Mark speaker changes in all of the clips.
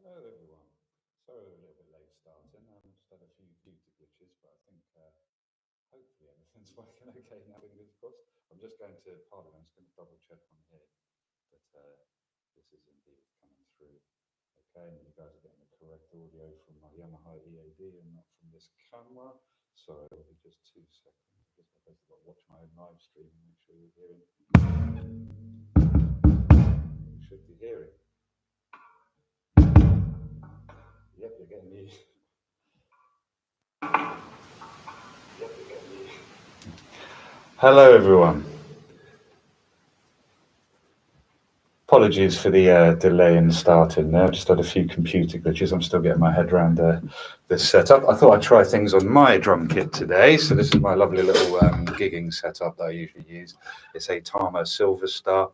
Speaker 1: Hello everyone. Sorry we're a little bit late starting. Just had a few computer glitches, but I think hopefully everything's working okay now. Fingers crossed. I'm just going to Parliament. I'm just going to double check on here that this is indeed coming through. Okay, and you guys are getting the correct audio from my Yamaha EAD and not from this camera. So it'll be just 2 seconds. I guess I've basically got to watch my own live stream and make sure you're hearing. You should be hearing. Yep, you're getting me. Yep, you're getting me. Hello, everyone. Apologies for the delay in starting there. I've just had a few computer glitches. I'm still getting my head around this setup. I thought I'd try things on my drum kit today. So this is my lovely little gigging setup that I usually use. It's a Tama Silver Star,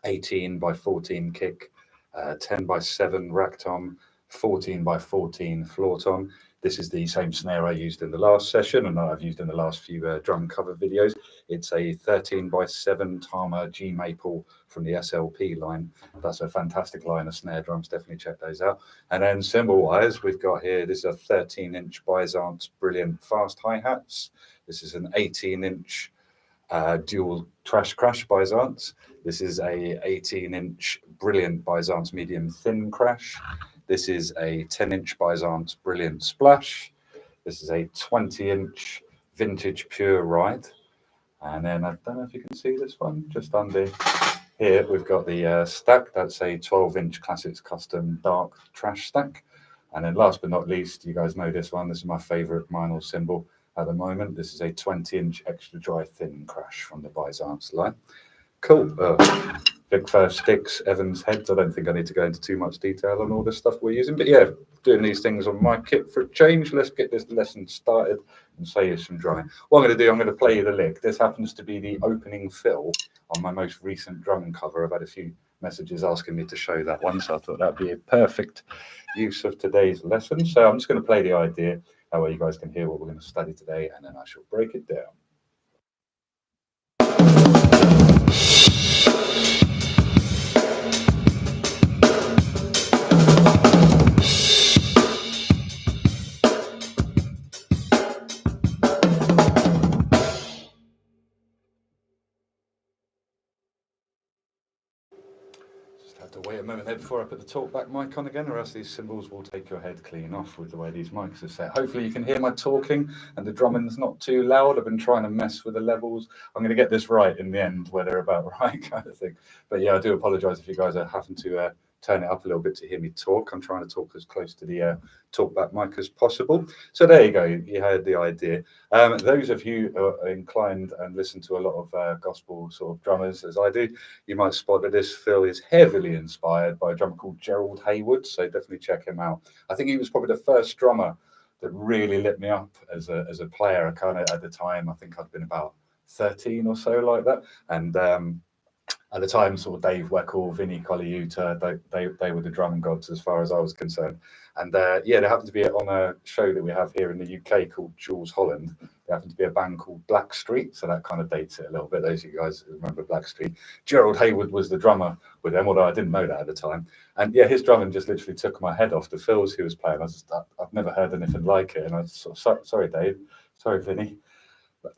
Speaker 1: 18 by 14 kick, 10 by 7 rack tom, 14 by 14 floor tom. This is the same snare I used in the last session and I've used in the last few drum cover videos. It's a 13 by 7 Tama G Maple from the SLP line. That's a fantastic line of snare drums. Definitely check those out. And then cymbal wise, we've got here, this is a 13-inch Byzance Brilliant fast hi-hats. This is an 18-inch dual Trash Crash Byzance. This is a 18-inch Brilliant Byzance medium thin crash. This is a 10-inch Byzance Brilliant Splash. This is a 20-inch Vintage Pure Ride. And then I don't know if you can see this one, just under here we've got the stack. That's a 12-inch Classics Custom Dark Trash Stack. And then last but not least, you guys know this one. This is my favorite Meinl cymbal at the moment. This is a 20-inch Extra Dry Thin Crash from the Byzance line. Cool. Vic First sticks, Evans heads. I don't think I need to go into too much detail on all the stuff we're using, but yeah, doing these things on my kit for a change. Let's get this lesson started and say you some drumming. What I'm going to do, I'm going to play you the lick. This happens to be the opening fill on my most recent drum cover. I've had a few messages asking me to show that one, so I thought that'd be a perfect use of today's lesson. So I'm just going to play the idea, that way you guys can hear what we're going to study today, and then I shall break it down. Have to wait a moment there before I put the talkback mic on again, or else these cymbals will take your head clean off with the way these mics are set. Hopefully you can hear my talking and the drumming's not too loud. I've been trying to mess with the levels. I'm going to get this right in the end, where they're about right kind of thing. But yeah, I do apologise if you guys are having to turn it up a little bit to hear me talk. I'm trying to talk as close to the talkback mic as possible. So there you go. You heard the idea. Those of you who are inclined and listen to a lot of gospel sort of drummers, as I do, you might spot that this fill is heavily inspired by a drummer called Gerald Heyward. So definitely check him out. I think he was probably the first drummer that really lit me up as a player. Kind of at the time, I think I'd been about 13 or so like that. And at the time, sort of Dave Weckl, Vinny Colaiuta, they were the drum gods as far as I was concerned. And yeah, they happened to be on a show that we have here in the UK called Jules Holland. There happened to be a band called Blackstreet, so that kind of dates it a little bit. Those of you guys who remember Blackstreet. Gerald Heyward was the drummer with them, although I didn't know that at the time. And yeah, his drumming just literally took my head off the fills he was playing. I've never heard anything like it. And I was sort of, sorry, Dave, sorry, Vinny.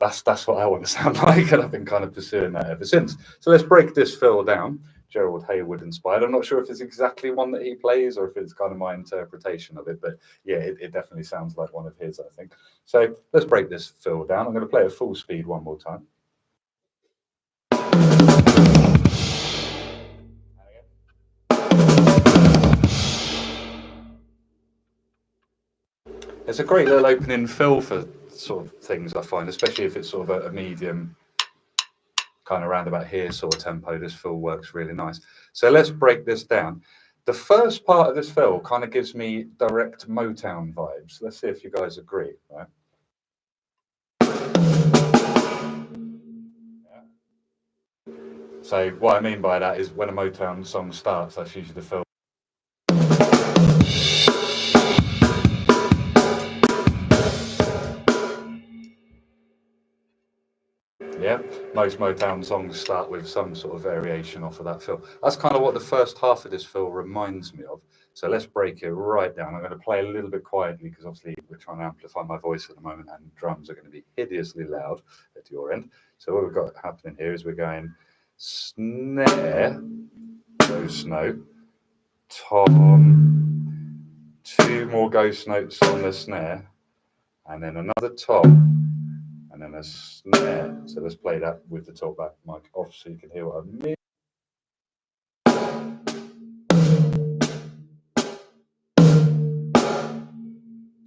Speaker 1: That's what I want to sound like, and I've been kind of pursuing that ever since. So let's break this fill down. Gerald Heyward inspired. I'm not sure if it's exactly one that he plays or if it's kind of my interpretation of it, but yeah, it definitely sounds like one of his, I think. So let's break this fill down. I'm going to play at full speed one more time. It's a great little opening fill for sort of things, I find, especially if it's sort of a medium kind of round about here sort of tempo. This fill works really nice. So let's break this down. The first part of this fill kind of gives me direct Motown vibes. Let's see if you guys agree, right? Yeah. So what I mean by that is when a Motown song starts, that's usually the fill. Yeah, most Motown songs start with some sort of variation off of that fill. That's kind of what the first half of this fill reminds me of. So let's break it right down. I'm going to play a little bit quietly because obviously we're trying to amplify my voice at the moment and drums are going to be hideously loud at your end. So what we've got happening here is we're going snare, ghost note, tom, 2 more ghost notes on the snare, and then another tom, and then a snare. So let's play that with the talkback mic off so you can hear what I mean.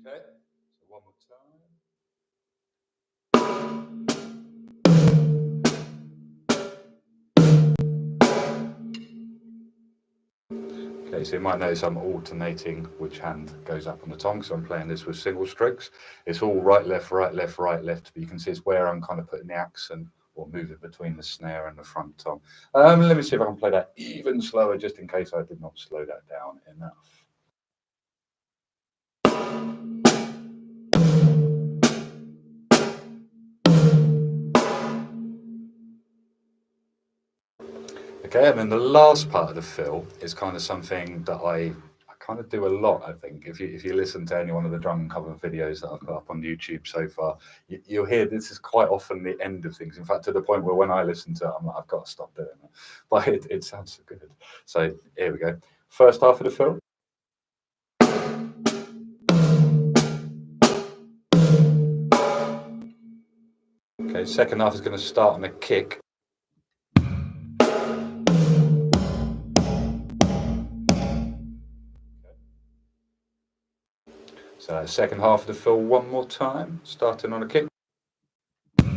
Speaker 1: Okay, so one more time. Okay, so you might notice I'm alternating which hand goes up on the tom, so I'm playing this with single strokes. It's all right, left, right, left, right, left, but you can see it's where I'm kind of putting the accent or move it between the snare and the front tom. Let me see if I can play that even slower, just in case I did not slow that down enough. Okay, and then the last part of the fill is kind of something that I kind of do a lot, I think. If you listen to any one of the drum cover videos that I've put up on YouTube so far, you'll hear this is quite often the end of things. In fact, to the point where when I listen to it, I'm like, I've got to stop doing it. But it sounds so good. So here we go. First half of the fill. Okay, second half is going to start on a kick. So second half of the fill one more time, starting on a kick. So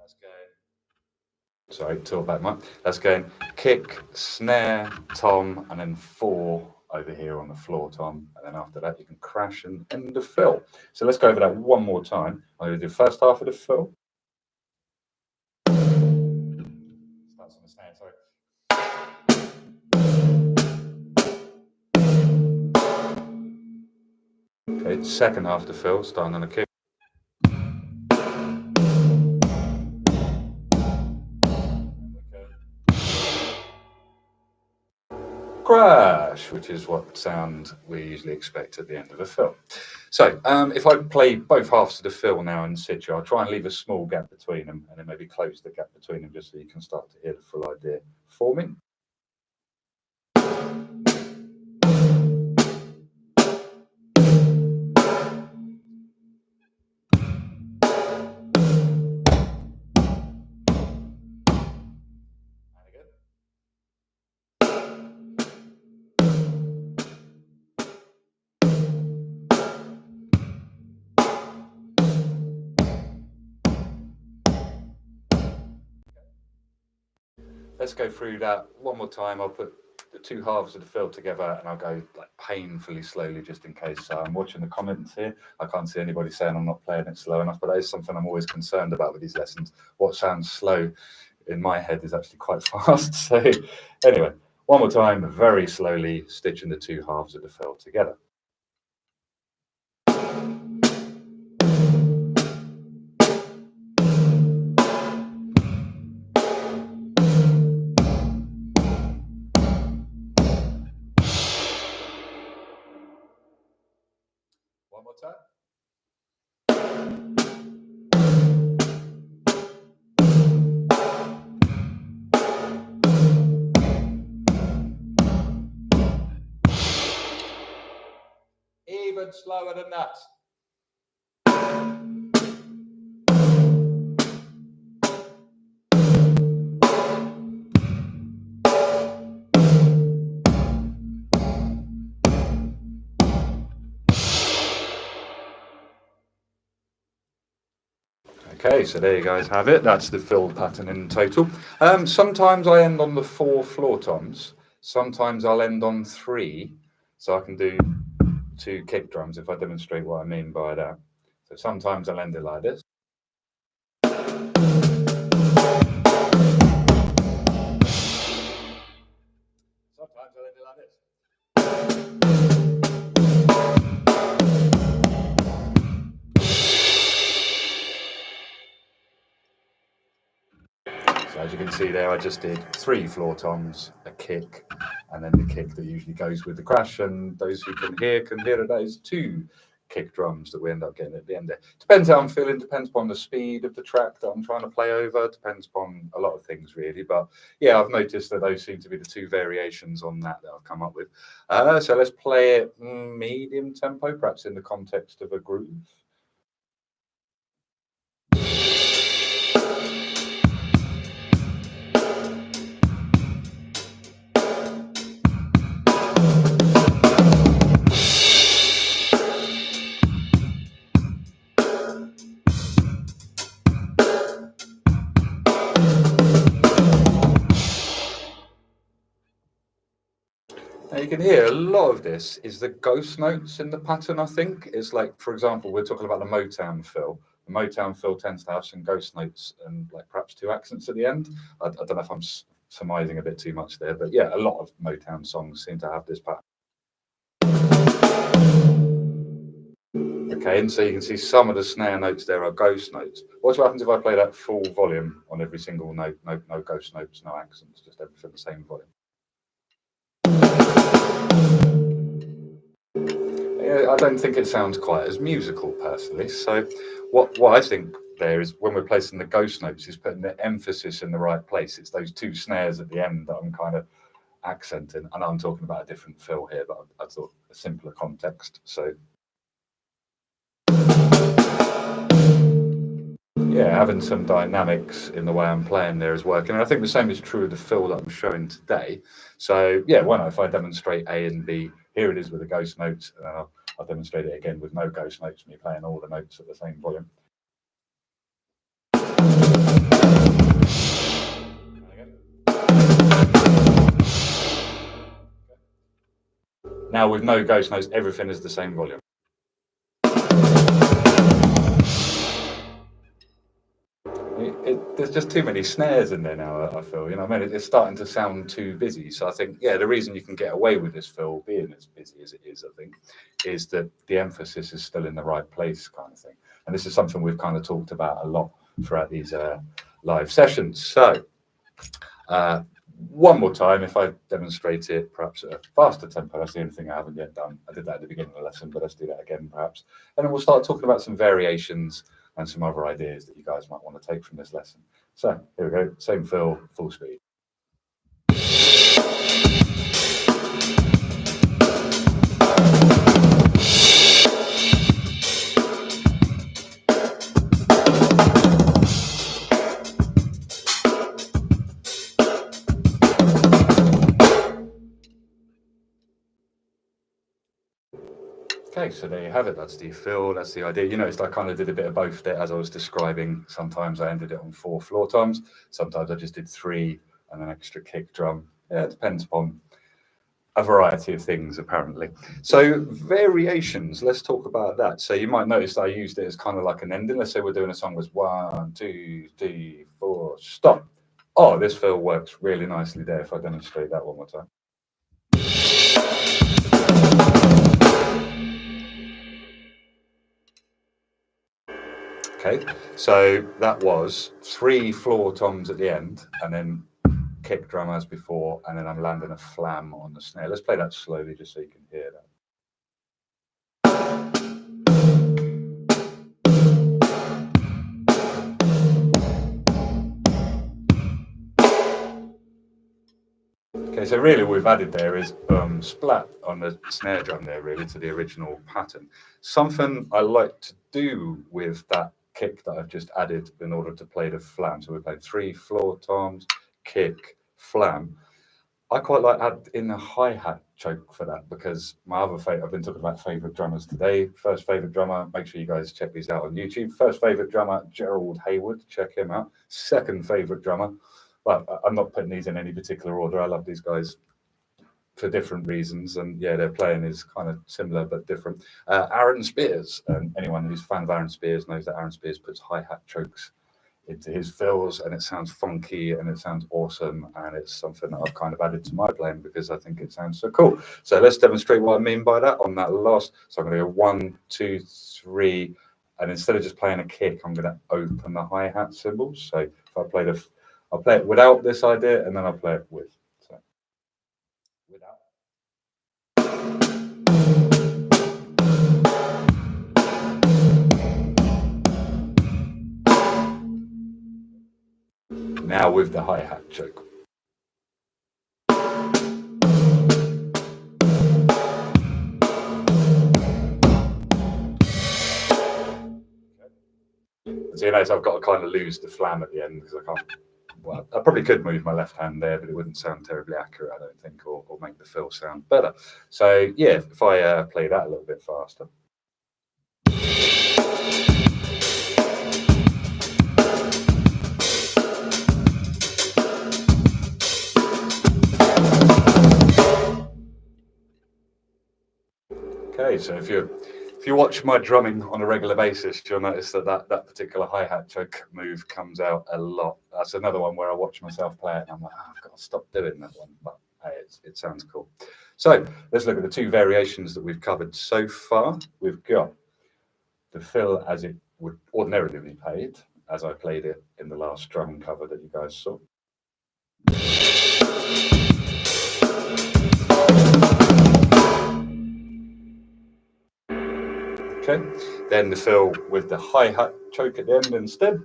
Speaker 1: that's going, sorry, talk back mic. That's going kick, snare, tom, and then 4 over here on the floor tom. And then after that, you can crash and end the fill. So let's go over that one more time. I'm going to do first half of the fill. Starts on the snare, sorry. Okay, second half of the fill, starting on a kick. Crash, which is what sound we usually expect at the end of a fill. So if I play both halves of the fill now in situ, I'll try and leave a small gap between them and then maybe close the gap between them just so you can start to hear the full idea forming. Let's go through that one more time. I'll put the 2 halves of the fill together and I'll go like painfully slowly just in case. I'm watching the comments here. I can't see anybody saying I'm not playing it slow enough, but that is something I'm always concerned about with these lessons. What sounds slow in my head is actually quite fast. So anyway, one more time, very slowly stitching the 2 halves of the fill together. One more time. Even slower than that. Okay, so there you guys have it. That's the fill pattern in total. Sometimes I end on the 4 floor toms. Sometimes I'll end on 3. So I can do 2 kick drums if I demonstrate what I mean by that. So sometimes I'll end it like this. Sometimes I'll end it like this. So as you can see there, I just did 3 floor toms, a kick, and then the kick that usually goes with the crash. And those who can hear that those 2 kick drums that we end up getting at the end there. Depends how I'm feeling, depends upon the speed of the track that I'm trying to play over, depends upon a lot of things really. But yeah, I've noticed that those seem to be the 2 variations on that I've come up with. So let's play it medium tempo, perhaps in the context of a groove. Now you can hear a lot of this is the ghost notes in the pattern, I think. It's like, for example, we're talking about the Motown fill. The Motown fill tends to have some ghost notes and like perhaps 2 accents at the end. I don't know if I'm surmising a bit too much there, but yeah, a lot of Motown songs seem to have this pattern. Okay, and so you can see some of the snare notes there are ghost notes. What happens if I play that full volume on every single note? No ghost notes, no accents, just everything the same volume. I don't think it sounds quite as musical personally. So what I think there is when we're placing the ghost notes is putting the emphasis in the right place. It's those 2 snares at the end that I'm kind of accenting. And I'm talking about a different fill here, but I thought a simpler context. So yeah, having some dynamics in the way I'm playing there is working. And I think the same is true of the fill that I'm showing today. So yeah, why not? If I demonstrate A and B, here it is with the ghost notes. I'll demonstrate it again with no ghost notes, me playing all the notes at the same volume. Now with no ghost notes, everything is the same volume. There's just too many snares in there now, I feel. You know what I mean? It's starting to sound too busy. So I think, yeah, the reason you can get away with this fill being as busy as it is, I think, is that the emphasis is still in the right place kind of thing. And this is something we've kind of talked about a lot throughout these live sessions. So one more time, if I demonstrate it perhaps at a faster tempo, that's the only thing I haven't yet done. I did that at the beginning of the lesson, but let's do that again perhaps. And then we'll start talking about some variations and some other ideas that you guys might want to take from this lesson. So here we go, same fill, full speed. Okay, so there you have it. That's the fill. That's the idea. You noticed I kind of did a bit of both there as I was describing. Sometimes I ended it on 4 floor toms. Sometimes I just did 3 and an extra kick drum. Yeah, it depends upon a variety of things, apparently. So variations, let's talk about that. So you might notice I used it as kind of like an ending. Let's say we're doing a song with 1, 2, 3, 4, stop. Oh, this fill works really nicely there if I demonstrate that one more time. Okay, so that was 3 floor toms at the end, and then kick drum as before, and then I'm landing a flam on the snare. Let's play that slowly just so you can hear that. Okay, so really what we've added there is splat on the snare drum there, really, to the original pattern. Something I like to do with that kick that I've just added in order to play the flam. So we played 3 floor toms, kick, flam. I quite like add in a hi-hat choke for that because my other favorite, I've been talking about favorite drummers today. First favorite drummer, make sure you guys check these out on YouTube. First favorite drummer, Gerald Heyward, check him out. Second favorite drummer, but I'm not putting these in any particular order. I love these guys for different reasons, and yeah, their playing is kind of similar but different. Aaron Spears, anyone who's a fan of Aaron Spears knows that Aaron Spears puts hi-hat chokes into his fills, and it sounds funky and it sounds awesome, and it's something that I've kind of added to my playing because I think it sounds so cool. So let's demonstrate what I mean by that on that last. So I'm going to go 1, 2, 3, and instead of just playing a kick, I'm going to open the hi-hat cymbals. So if I play the I'll play it without this idea, and then I'll play it with. So without. Now with the hi-hat choke. So you notice I've got to kind of lose the flam at the end because I can't. Well, I probably could move my left hand there, but it wouldn't sound terribly accurate, I don't think, or make the fill sound better. So yeah, if I play that a little bit faster. Okay, so if you watch my drumming on a regular basis, you'll notice that particular hi-hat choke move comes out a lot. That's another one where I watch myself play it and I'm like, oh, I've got to stop doing that one, but hey, it sounds cool. So let's look at the two variations that we've covered so far. We've got the fill as it would ordinarily be played, as I played it in the last drum cover that you guys saw. Okay, then the fill with the hi-hat choke at the end instead.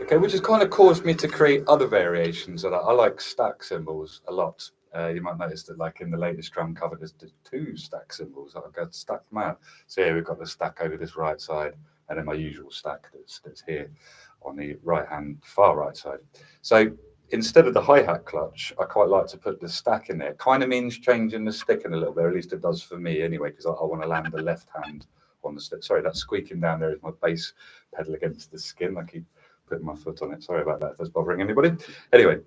Speaker 1: Okay, which has kind of caused me to create other variations of that. I like stack cymbals a lot. You might notice that, like in the latest drum cover, there's two stack cymbals. I've got stacked them out. So here we've got the stack over this right side, and then my usual stack that's here on the far right side. So instead of the hi-hat clutch, I quite like to put the stack in there. It kind of means changing the sticking a little bit, or at least it does for me anyway, because I want to land the left hand on the stick. Sorry, that squeaking down there is my bass pedal against the skin. I keep putting my foot on it. Sorry about that if that's bothering anybody. Anyway,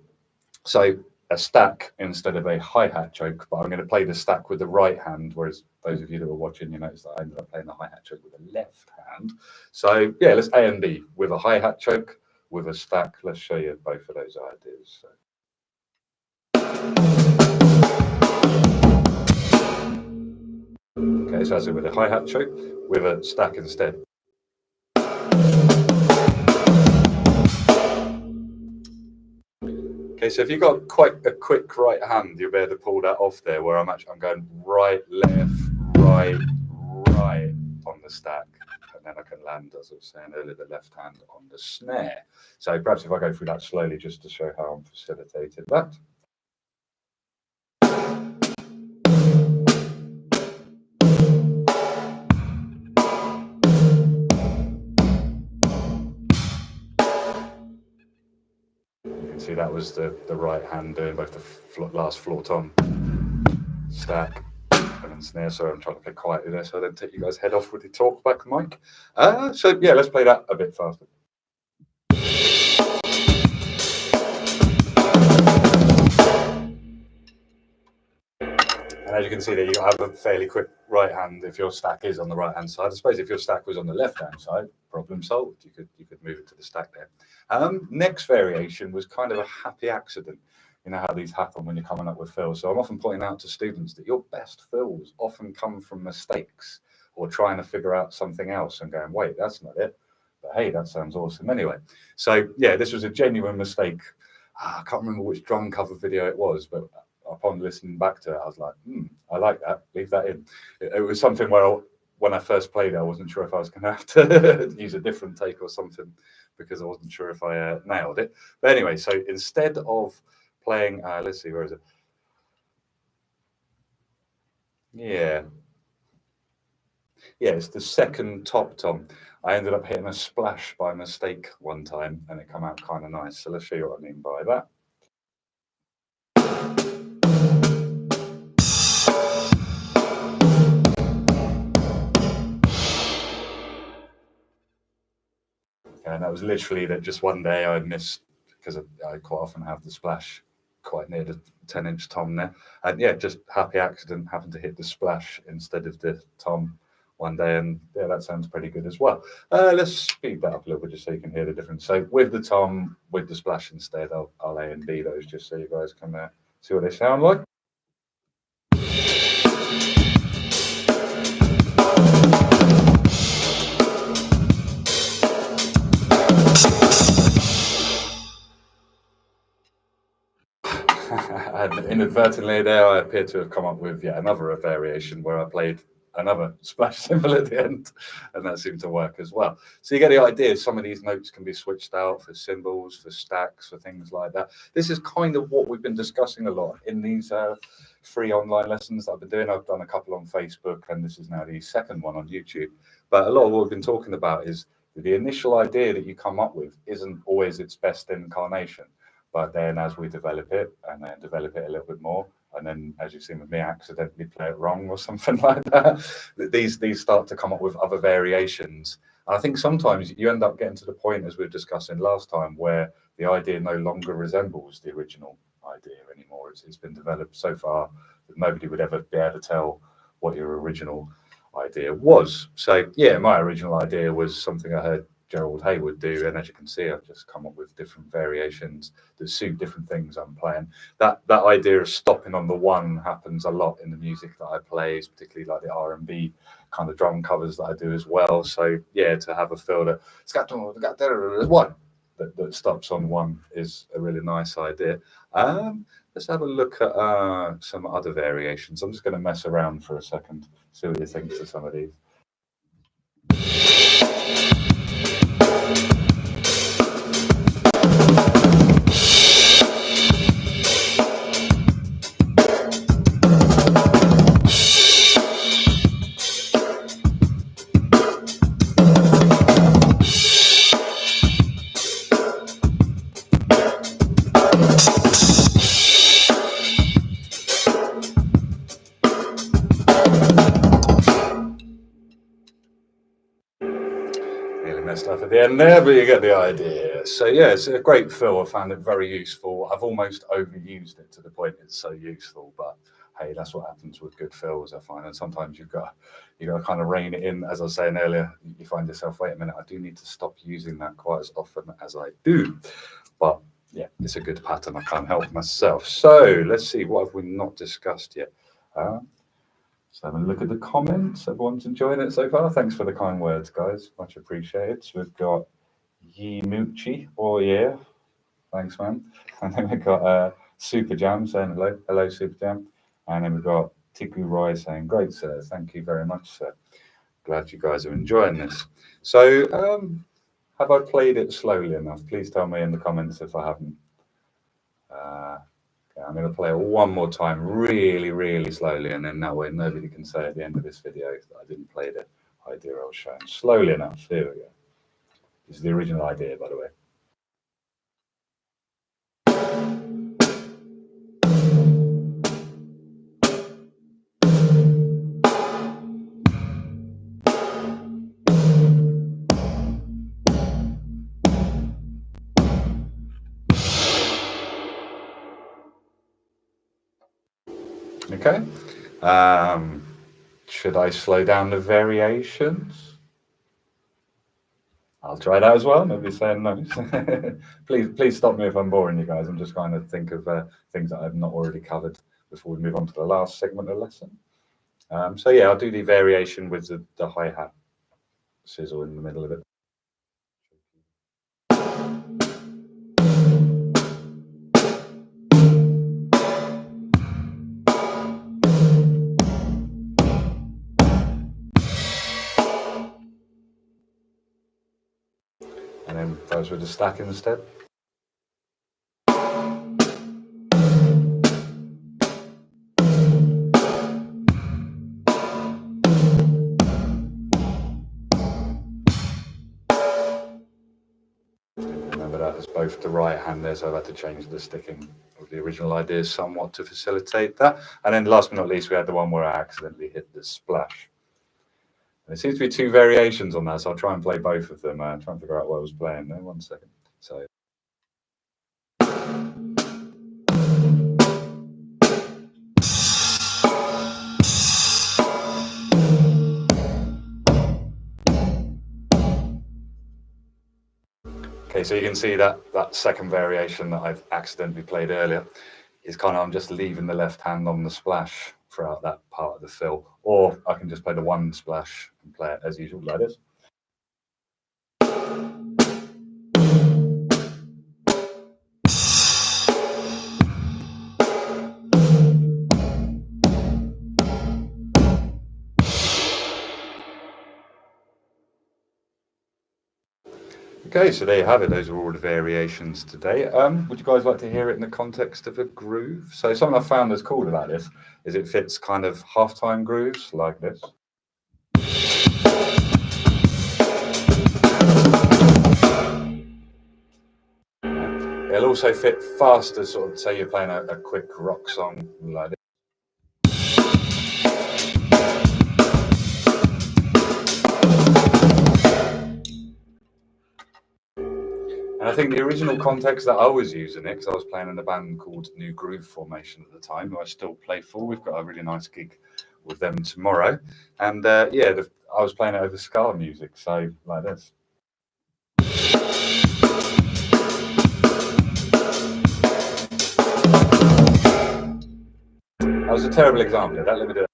Speaker 1: so a stack instead of a hi-hat choke, but I'm going to play the stack with the right hand, whereas those of you that were watching, you notice that I ended up playing the hi-hat choke with the left hand. So yeah, let's A and B with a hi-hat choke, with a stack. Let's show you both of those ideas. So. Okay, so that's it with a hi-hat choke, with a stack instead. Okay, so if you've got quite a quick right hand, you'll be able to pull that off there, where I'm going right, left, right on the stack. And then I can land, as I was saying earlier, the left hand on the snare. So perhaps if I go through that slowly just to show how I'm facilitating that. See, that was the right hand doing both the last floor tom, stack, and then snare. Sorry, I'm trying to play quietly there so I don't take you guys' head off with the talk back mic. So yeah, let's play that a bit faster. And as you can see there, you have a fairly quick right hand if your stack is on the right hand side. I suppose if your stack was on the left hand side, problem solved. You could move it to the stack there. Next variation was kind of a happy accident. You know how these happen when you're coming up with fills. So I'm often pointing out to students that your best fills often come from mistakes or trying to figure out something else and going, wait, that's not it. But hey, that sounds awesome anyway. So yeah, this was a genuine mistake. I can't remember which drum cover video it was, but upon listening back to it, I was like, I like that. Leave that in. It was something where when I first played it, I wasn't sure if I was going to have to use a different take or something because I wasn't sure if I nailed it. But anyway, so instead of playing, let's see, where is it? Yeah, it's the second top tom. I ended up hitting a splash by mistake one time, and it came out kind of nice. So let's show you what I mean by that. And that was literally that just one day I missed, because I quite often have the splash quite near the 10-inch tom there. And yeah, just happy accident having to hit the splash instead of the tom one day. And yeah, that sounds pretty good as well. Let's speed that up a little bit just so you can hear the difference. So with the tom, with the splash instead, I'll A and B those just so you guys can see what they sound like. inadvertently there, I appear to have come up with yet another variation where I played another splash cymbal at the end, and that seemed to work as well. So you get the idea. Some of these notes can be switched out for cymbals, for stacks, for things like that. This is kind of what we've been discussing a lot in these free online lessons that I've been doing. I've done a couple on Facebook, and this is now the second one on YouTube. But a lot of what we've been talking about is the initial idea that you come up with isn't always its best incarnation. But then as we develop it and then develop it a little bit more, and then, as you've seen with me, accidentally play it wrong or something like that, these start to come up with other variations. And I think sometimes you end up getting to the point, as we were discussing last time, where the idea no longer resembles the original idea anymore. It's been developed so far that nobody would ever be able to tell what your original idea was. So yeah, my original idea was something I heard Gerald Heyward do, and as you can see, I've just come up with different variations that suit different things I'm playing. That idea of stopping on the one happens a lot in the music that I play, particularly like the R&B kind of drum covers that I do as well. So yeah, to have a feel that it's got one that stops on one is a really nice idea. Let's have a look at some other variations. I'm just going to mess around for a second, see what you think to some of these. Stuff at the end there, but you get the idea. So yeah, it's a great fill. I found it very useful. I've almost overused it to the point it's so useful, but hey, that's what happens with good fills, I find. And sometimes you've got to kind of rein it in. As I was saying earlier, you find yourself, wait a minute, I do need to stop using that quite as often as I do. But yeah, it's a good pattern. I can't help myself. So let's see, what have we not discussed yet? So have a look at the comments. Everyone's enjoying it so far. Thanks for the kind words, guys. Much appreciated. So we've got Yimuchi. Oh, yeah. Thanks, man. And then we've got Super Jam saying hello. Hello, Super Jam. And then we've got Tiku Roy saying, great, sir. Thank you very much, sir. Glad you guys are enjoying this. So have I played it slowly enough? Please tell me in the comments if I haven't. I'm going to play it one more time really, really slowly, and then that way nobody can say at the end of this video that I didn't play the idea I was showing. Slowly enough. Here we go. This is the original idea, by the way. Okay. Should I slow down the variations? I'll try that as well. Nobody's saying no. Please stop me if I'm boring you guys. I'm just trying to think of things that I've not already covered before we move on to the last segment of the lesson. So yeah, I'll do the variation with the hi-hat sizzle in the middle of it. And then those with the stack instead. Remember that as both the right hand there, so I've had to change the sticking of the original idea somewhat to facilitate that. And then last but not least, we had the one where I accidentally hit the splash. There seems to be two variations on that, so I'll try and play both of them. Try and figure out what I was playing there. 1 second. So. Okay, so you can see that second variation that I've accidentally played earlier is kind of, I'm just leaving the left hand on the splash throughout that part of the fill, or I can just play the one splash and play it as usual like this. Okay, so there you have it. Those are all the variations today. Would you guys like to hear it in the context of a groove? So something I found that's cool about this is it fits kind of halftime grooves like this. It'll also fit faster, sort of, say you're playing a quick rock song like this. And I think the original context that I was using it, because I was playing in a band called New Groove Formation at the time, who I still play for. We've got a really nice gig with them tomorrow. And yeah, I was playing it over ska music, so like this. That was a terrible example of that. Let me do it.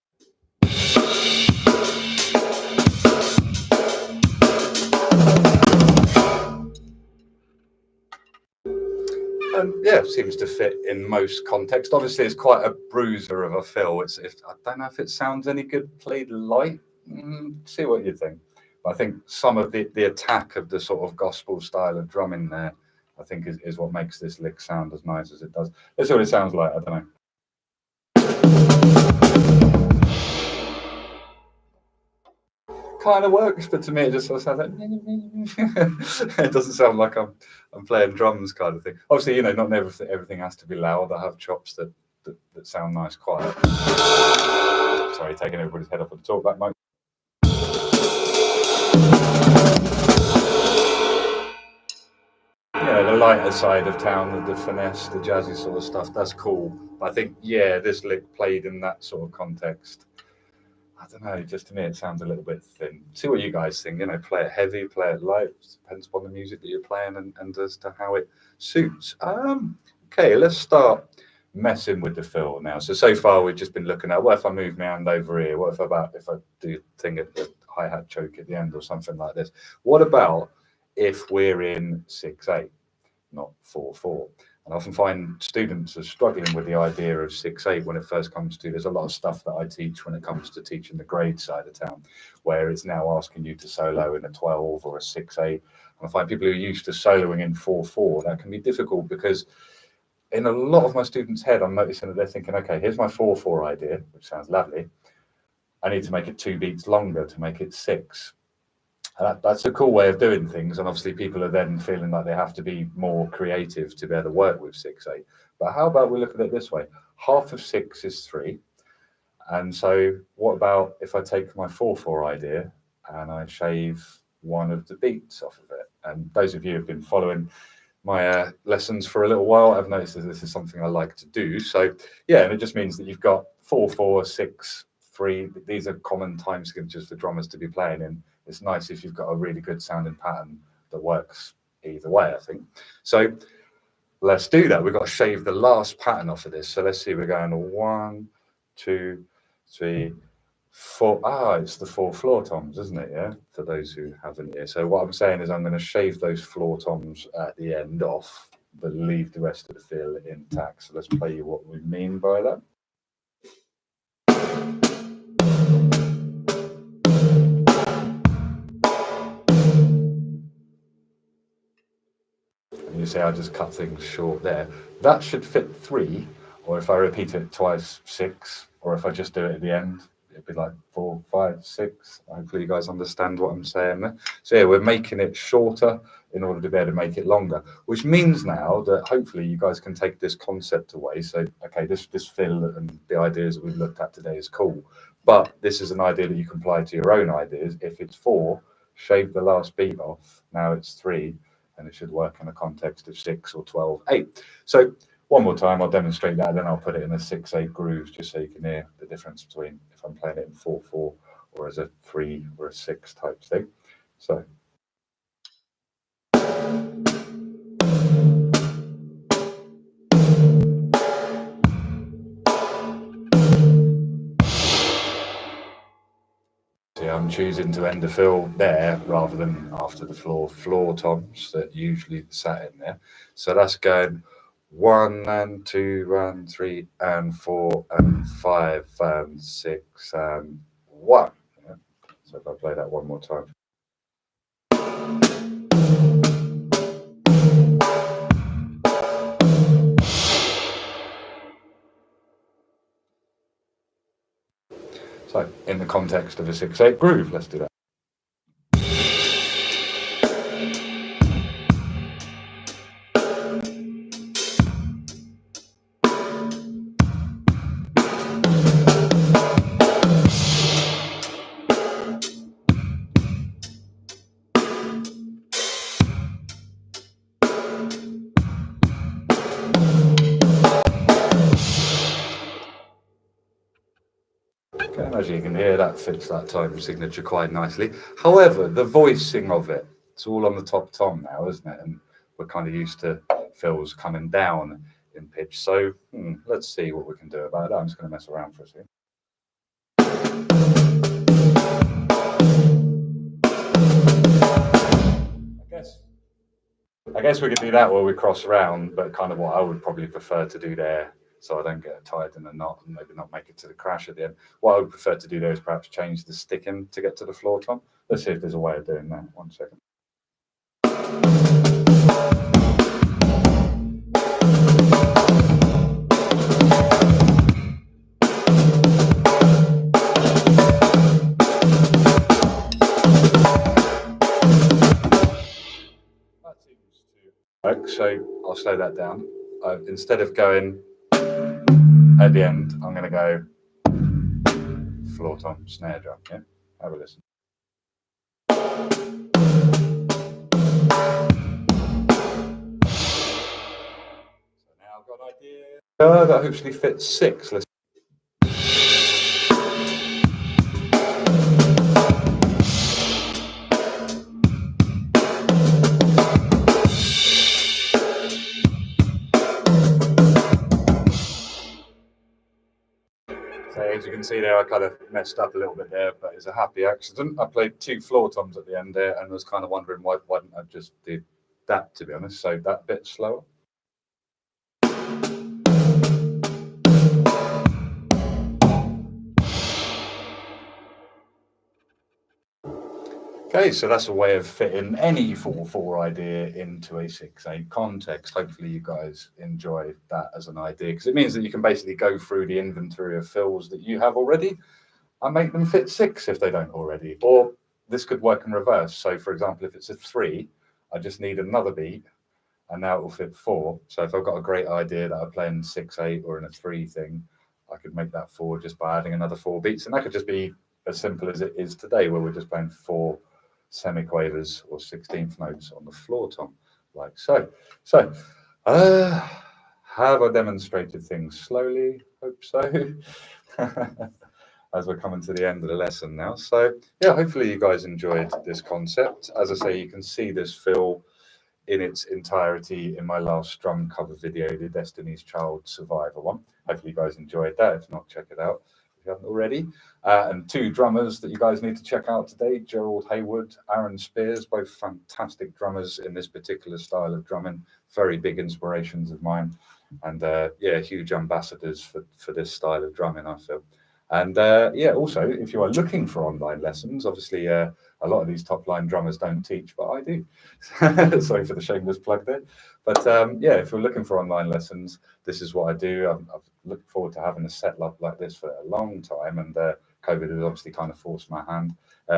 Speaker 1: Yeah, it seems to fit in most contexts. Obviously, it's quite a bruiser of a fill. I don't know if it sounds any good played light. See what you think. But I think some of the attack of the sort of gospel style of drumming there, I think is what makes this lick sound as nice as it does. That's what it sounds like. I don't know. Kind of works, but to me it just sort of sounds like it doesn't sound like I'm playing drums kind of thing. Obviously, not everything has to be loud. I have chops that sound nice quiet. Sorry, taking everybody's head off with the talkback mic. The lighter side of town, the finesse, the jazzy sort of stuff, that's cool. But I think, yeah, this lick played in that sort of context, I don't know, just to me it sounds a little bit thin. See what you guys think, play it heavy, play it light, depends upon the music that you're playing and as to how it suits. Okay, let's start messing with the fill now. So far we've just been looking at, what if I move my hand over here? What if I do thing at the hi-hat choke at the end or something like this? What about if we're in 6/8, not 4/4? And I often find students are struggling with the idea of 6/8 when it first comes to, there's a lot of stuff that I teach when it comes to teaching the grade side of town, where it's now asking you to solo in a 12 or a 6/8. And I find people who are used to soloing in 4/4, that can be difficult because in a lot of my students' head, I'm noticing that they're thinking, okay, here's my 4/4 idea, which sounds lovely. I need to make it 2 beats longer to make it 6. That's a cool way of doing things, and obviously people are then feeling like they have to be more creative to be able to work with 6/8. But how about we look at it this way? Half of 6 is 3, and so what about if I take my 4/4 idea and I shave one of the beats off of it? And those of you who've been following my lessons for a little while, I've noticed that this is something I like to do. So yeah, and it just means that you've got 4/4, 6, 3. These are common time signatures for drummers to be playing in. It's nice if you've got a really good sounding pattern that works either way, I think. So let's do that. We've got to shave the last pattern off of this. So let's see, we're going 1, 2, 3, 4. It's the 4 floor toms, isn't it? Yeah, for those who haven't yet. So what I'm saying is I'm going to shave those floor toms at the end off, but leave the rest of the fill intact. So let's play you what we mean by that. You see, I just cut things short there. That should fit 3, or if I repeat it twice, 6, or if I just do it at the end, it'd be like 4, 5, 6. Hopefully you guys understand what I'm saying there. So yeah, we're making it shorter in order to be able to make it longer, which means now that hopefully you guys can take this concept away. So, okay, this fill and the ideas that we've looked at today is cool, but this is an idea that you can apply to your own ideas. If it's 4, shave the last beat off. Now it's 3. And it should work in a context of 6 or 12, 8. So one more time, I'll demonstrate that, then I'll put it in a 6/8 groove, just so you can hear the difference between if I'm playing it in 4/4 or as a 3 or a 6 type thing. So. I'm choosing to end the fill there rather than after the floor toms that usually sat in there. So that's going 1 and 2 and 3 and 4 and 5 and 6 and 1. Yeah. So if I play that one more time. So in the context of a 6/8 groove, let's do that. Okay, and as you can hear, that fits that time signature quite nicely. However, the voicing of it, it's all on the top tom now, isn't it? And we're kind of used to fills coming down in pitch. So let's see what we can do about that. I'm just going to mess around for a second. I guess we could do that while we cross around, but kind of what I would probably prefer to do there, so I don't get tied in a knot and maybe not make it to the crash at the end. What I would prefer to do there is perhaps change the sticking to get to the floor tom. Let's see if there's a way of doing that. 1 second. So I'll slow that down. Instead of going at the end, I'm going to go floor tom, snare drum. Yeah, have a listen. So now I've got an idea that hopefully fits 6. Let's as you can see there, I kind of messed up a little bit there, but it's a happy accident. I played 2 floor toms at the end there and was kind of wondering why didn't I just do that, to be honest. So that bit slower. Okay, so that's a way of fitting any 4/4 idea into a 6/8 context. Hopefully you guys enjoy that as an idea, because it means that you can basically go through the inventory of fills that you have already and make them fit 6 if they don't already. Or this could work in reverse. So for example, if it's a 3, I just need another beat and now it will fit 4. So if I've got a great idea that I play in 6/8 or in a 3 thing, I could make that 4 just by adding another 4 beats. And that could just be as simple as it is today, where we're just playing 4 semiquavers or 16th notes on the floor tom, like so. So have I demonstrated things slowly? Hope so. As we're coming to the end of the lesson now. So yeah, hopefully you guys enjoyed this concept. As I say, you can see this fill in its entirety in my last drum cover video, the Destiny's Child Survivor one. Hopefully you guys enjoyed that. If not, check it out if you haven't already. And 2 drummers that you guys need to check out today, Gerald, Heyward, Aaron Spears, both fantastic drummers in this particular style of drumming, very big inspirations of mine. And yeah, huge ambassadors for this style of drumming, I feel. And yeah, also, if you are looking for online lessons, obviously a lot of these top line drummers don't teach, but I do. Sorry for the shameless plug there. But yeah, if you're looking for online lessons, this is what I do. I've looked forward to having a setup like this for a long time, and COVID has obviously kind of forced my hand.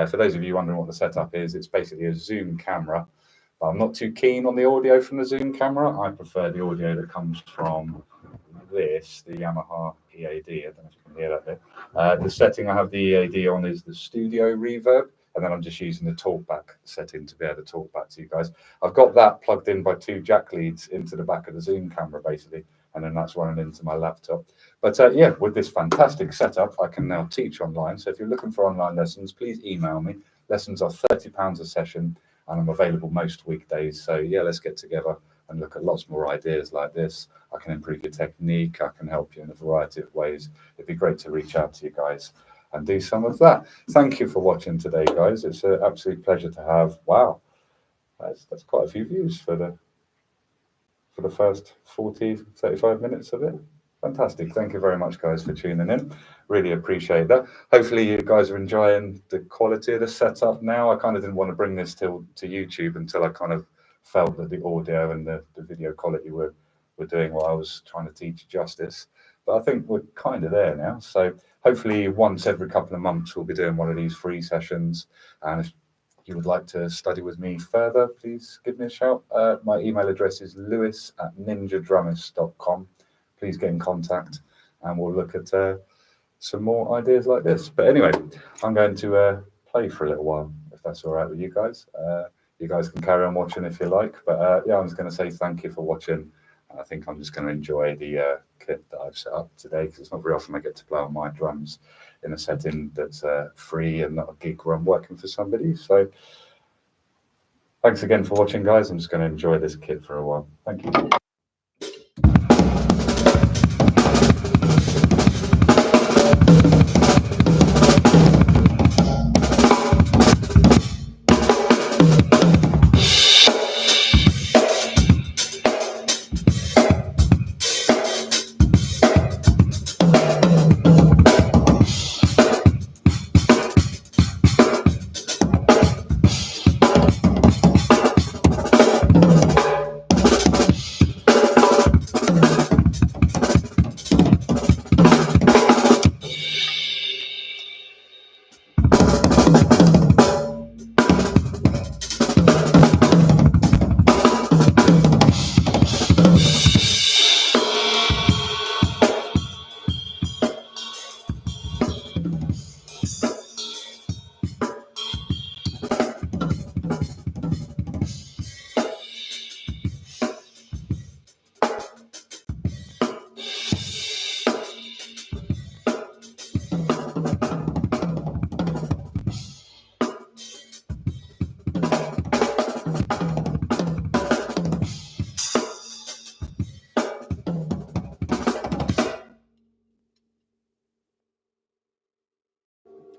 Speaker 1: For those of you wondering what the setup is, it's basically a Zoom camera, but I'm not too keen on the audio from the Zoom camera. I prefer the audio that comes from this, the Yamaha EAD. I don't know if you can hear that there. The setting I have the EAD on is the studio reverb, and then I'm just using the talkback setting to be able to talk back to you guys. I've got that plugged in by 2 jack leads into the back of the Zoom camera, basically, and then that's running into my laptop. But yeah, with this fantastic setup, I can now teach online. So if you're looking for online lessons, please email me. Lessons are £30 a session, and I'm available most weekdays. So yeah, let's get together and look at lots more ideas like this. I can improve your technique. I can help you in a variety of ways. It'd be great to reach out to you guys and do some of that. Thank you for watching today, guys. It's an absolute pleasure to have. Wow, that's quite a few views for the first 35 minutes of it. Fantastic. Thank you very much, guys, for tuning in. Really appreciate that. Hopefully you guys are enjoying the quality of the setup now. I kind of didn't want to bring this to YouTube until I kind of felt that the audio and the video quality were doing what I was trying to teach justice. but I think we're kind of there now. So hopefully once every couple of months, we'll be doing one of these free sessions. And if you would like to study with me further, please give me a shout. My email address is lewis@ninjadrummist.com. Please get in contact and we'll look at some more ideas like this. But anyway, I'm going to play for a little while, if that's all right with you guys. You guys can carry on watching if you like. But yeah, I'm just going to say thank you for watching. I think I'm just going to enjoy the kit that I've set up today, because it's not very often I get to play on my drums in a setting that's free and not a gig where I'm working for somebody. So thanks again for watching, guys. I'm just going to enjoy this kit for a while. Thank you.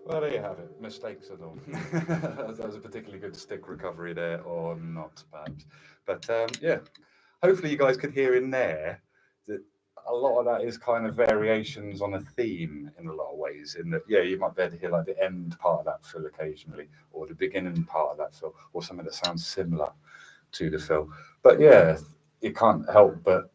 Speaker 1: Well, there you have it. Mistakes and all. That was a particularly good stick recovery there, or not, perhaps. But yeah, hopefully you guys could hear in there that a lot of that is kind of variations on a theme in a lot of ways. In that, yeah, you might be able to hear like the end part of that fill occasionally, or the beginning part of that fill, or something that sounds similar to the fill. But yeah, you can't help but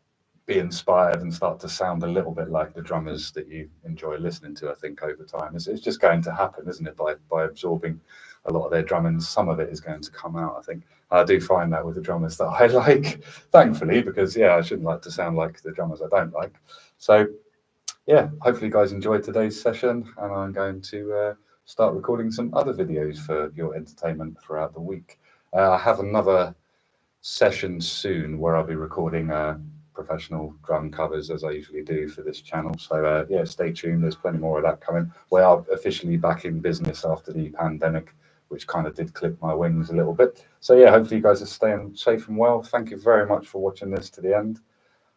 Speaker 1: be inspired and start to sound a little bit like the drummers that you enjoy listening to. I think over time, it's just going to happen, isn't it? By absorbing a lot of their drumming, some of it is going to come out. I think I do find that with the drummers that I like, thankfully, because yeah, I shouldn't like to sound like the drummers I don't like. So yeah, hopefully you guys enjoyed today's session, and I'm going to start recording some other videos for your entertainment throughout the week. I have another session soon where I'll be recording professional drum covers, as I usually do for this channel. So yeah, stay tuned. There's plenty more of that coming. We are officially back in business after the pandemic, which kind of did clip my wings a little bit. So yeah, hopefully you guys are staying safe and well. Thank you very much for watching this to the end.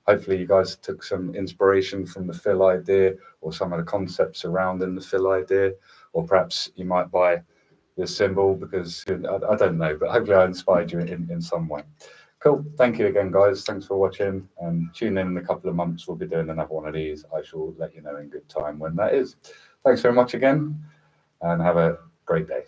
Speaker 1: Hopefully you guys took some inspiration from the fill idea, or some of the concepts surrounding the fill idea, or perhaps you might buy this cymbal because I don't know, but hopefully I inspired you in some way. Cool. Thank you again, guys. Thanks for watching, and tune in a couple of months. We'll be doing another one of these. I shall let you know in good time when that is. Thanks very much again, and have a great day.